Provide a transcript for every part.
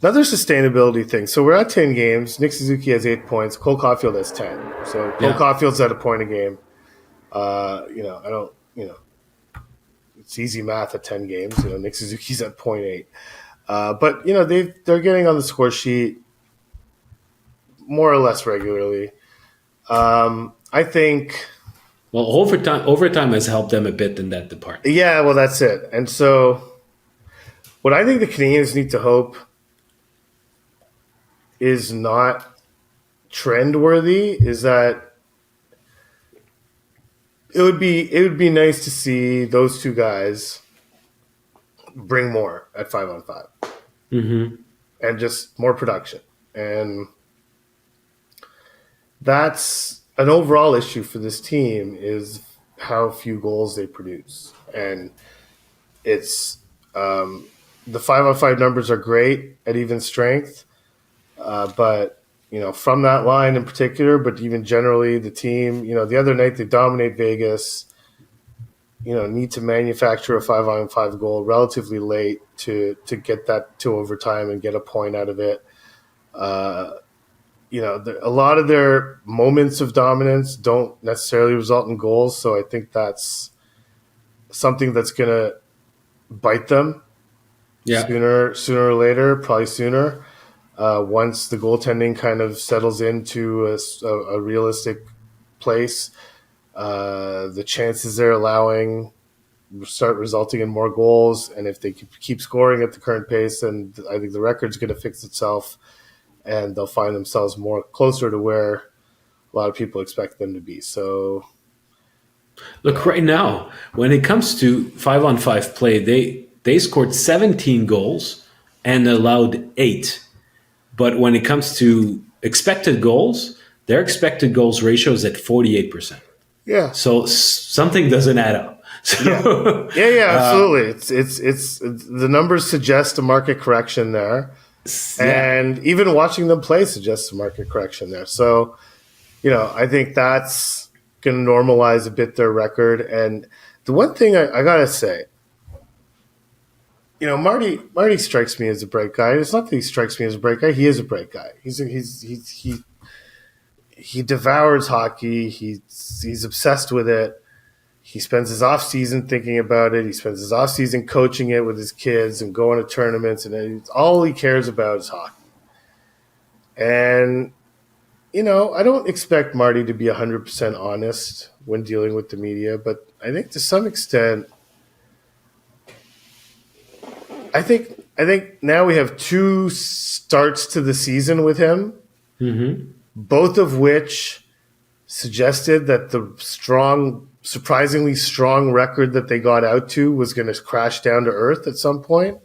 Another sustainability thing. So we're at 10 games. Nick Suzuki has 8 points. Cole Caufield has 10. So Cole Caufield's at a point a game. I don't. It's easy math at 10 games. Nick Suzuki's at 0.8. But they're getting on the score sheet more or less regularly. I think. Well, overtime has helped them a bit in that department. Yeah, well, that's it. And so, what I think the Canadiens need to hope is not trend worthy. Is that it would be nice to see those two guys bring more at 5-on-5, and just more production, and that's an overall issue for this team is how few goals they produce, and it's the 5-on-5 numbers are great at even strength, but. From that line in particular, but even generally the team, the other night they dominate Vegas, need to manufacture a 5-on-5 goal relatively late to get that to overtime and get a point out of it. A lot of their moments of dominance don't necessarily result in goals. So I think that's something that's going to bite them sooner or later, probably sooner. Once the goaltending kind of settles into a realistic place, the chances they're allowing start resulting in more goals. And if they keep scoring at the current pace, then I think the record's going to fix itself and they'll find themselves more closer to where a lot of people expect them to be. So, look, right now, when it comes to 5-on-5 play, they scored 17 goals and allowed 8. But when it comes to expected goals, their expected goals ratio is at 48%. Yeah. So something doesn't add up. So, absolutely. It's the numbers suggest a market correction there, and even watching them play suggests a market correction there. So, I think that's going to normalize a bit their record. And the one thing I gotta say. Marty strikes me as a bright guy. It's not that he strikes me as a bright guy. He is a bright guy. He devours hockey. He's obsessed with it. He spends his off season thinking about it. He spends his off season coaching it with his kids and going to tournaments. And all he cares about is hockey. And I don't expect Marty to be 100% honest when dealing with the media, but I think to some extent. I think now we have 2 starts to the season with him, both of which suggested that the surprisingly strong record that they got out to was going to crash down to earth at some point.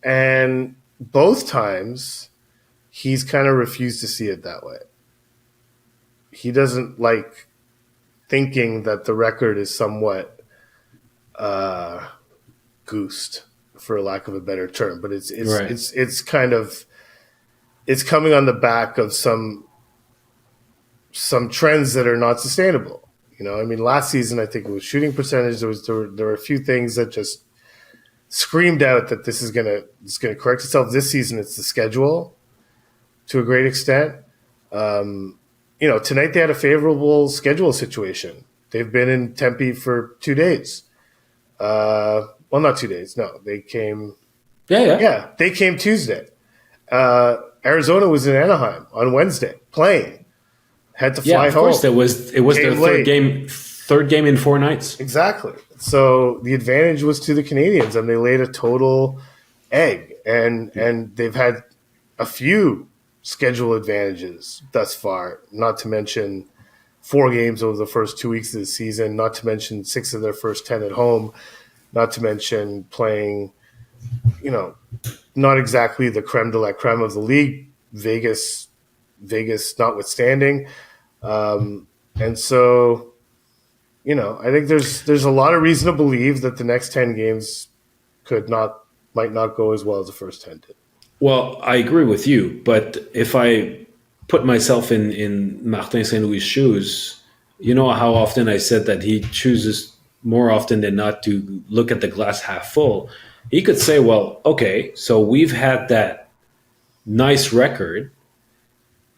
And both times, he's kind of refused to see it that way. He doesn't like thinking that the record is somewhat goosed, for lack of a better term, but it's kind of it's coming on the back of some trends that are not sustainable. Last season I think it was shooting percentage. There were a few things that just screamed out that it's gonna correct itself. This season it's the schedule to a great extent. Tonight they had a favorable schedule situation. They've been in Tempe for 2 days. Well, not 2 days. No, they came. Yeah, they came Tuesday. Arizona was in Anaheim on Wednesday playing. Had to fly home. Of course, it was their third game in 4 nights. Exactly. So the advantage was to the Canadiens, and they laid a total egg. And they've had a few schedule advantages thus far. Not to mention 4 games over the first 2 weeks of the season. Not to mention 6 of their first 10 at home. Not to mention playing, not exactly the creme de la creme of the league, Vegas notwithstanding. And so, I think there's a lot of reason to believe that the next 10 games might not go as well as the first 10 did. Well, I agree with you, but if I put myself in Martin St. Louis' shoes, how often I said that he chooses more often than not to look at the glass half full. He could say, well, okay, so we've had that nice record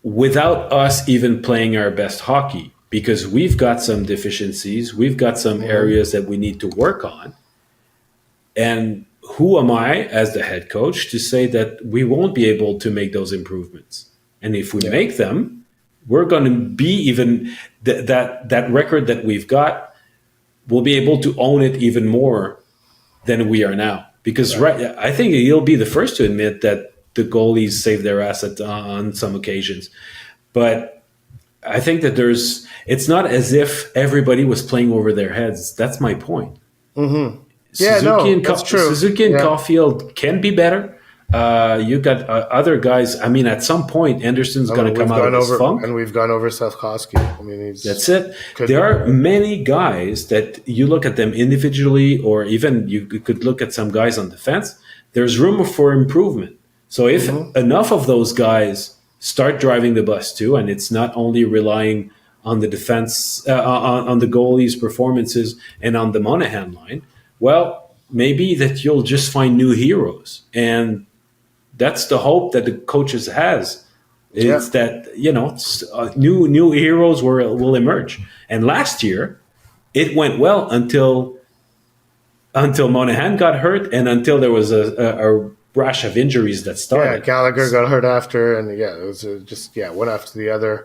without us even playing our best hockey because we've got some deficiencies, we've got some areas that we need to work on. And who am I as the head coach to say that we won't be able to make those improvements? And if we make them, we're going to be even that record that we've got, we'll be able to own it even more than we are now. Because I think you'll be the first to admit that the goalies save their asset on some occasions. But I think that it's not as if everybody was playing over their heads. That's my point. Mm-hmm. That's true. Suzuki and Caufield can be better. You got other guys. I mean, at some point, Anderson's going to come out of his funk. And we've gone over Safkowski. I mean, that's it. There are many guys that you look at them individually, or even you could look at some guys on defense. There's room for improvement. So if enough of those guys start driving the bus too, and it's not only relying on the defense, on the goalie's performances and on the Monahan line, well, maybe that you'll just find new heroes. And that's the hope that the coaches has. It's that, new heroes will emerge. And last year, it went well until Monahan got hurt and until there was a rash of injuries that started. Yeah, Gallagher got hurt after, and it was one after the other.